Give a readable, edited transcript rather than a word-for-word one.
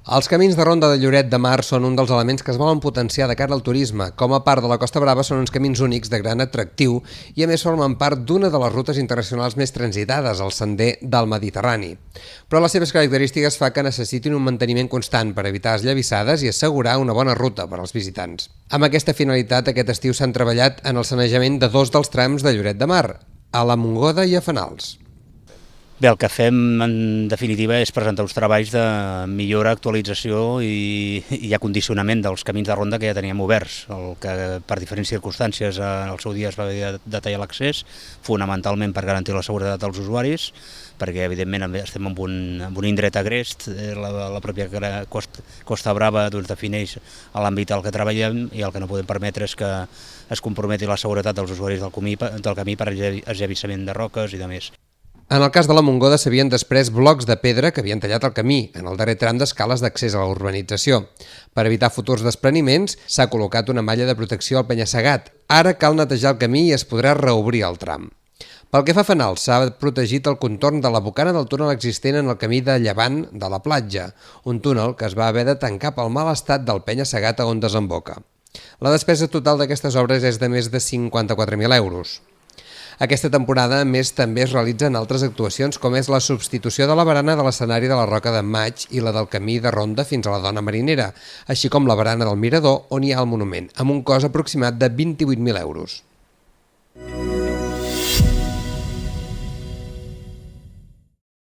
Els camins de ronda de Lloret de Mar són un dels elements que es volen potenciar de cara al turisme. Com a part de la Costa Brava són uns camins únics de gran atractiu i a més formen part d'una de les rutes internacionals més transitades, el sender del Mediterrani. Però les seves característiques fa que necessitin un manteniment constant per evitar esllavissades i assegurar una bona ruta per als visitants. Amb aquesta finalitat, aquest estiu s'han treballat en el sanejament de dos dels trams de Lloret de Mar, a la Montgoda i a Fenals. Bé, el que fem en definitiva és presentar uns treballs de millora, actualització i acondicionament dels camins de ronda que ja teníem oberts, el que per diferents circumstàncies al seu dia es va haver de tallar l'accés, fonamentalment per garantir la seguretat dels usuaris, perquè evidentment estem en un indret agrest, la pròpia Costa Brava defineix l'àmbit al que treballem i el que no podem permetre és que es comprometi la seguretat dels usuaris del camí per esllavissament de roques i de més. En el cas de la Montgoda s'havien després blocs de pedra que havien tallat el camí, en el darrer tram d'escales d'accés a la urbanització. Per evitar futurs despreniments, s'ha col·locat una malla de protecció al penya-segat. Ara cal netejar el camí i es podrà reobrir el tram. Pel que fa a Fenals, s'ha protegit el contorn de la bocana del túnel existent en el camí de llevant de la platja, un túnel que es va haver de tancar pel mal estat del penya-segat on desemboca. La despesa total d'aquestes obres és de més de 54.000 euros. Aquesta temporada, a més, també es realitzen altres actuacions, com és la substitució de la barana de l'escenari de la Roca d'en Maig i la del camí de ronda fins a la Dona Marinera, així com la barana del Mirador, on hi ha el monument, amb un cost aproximat de 28.000 euros.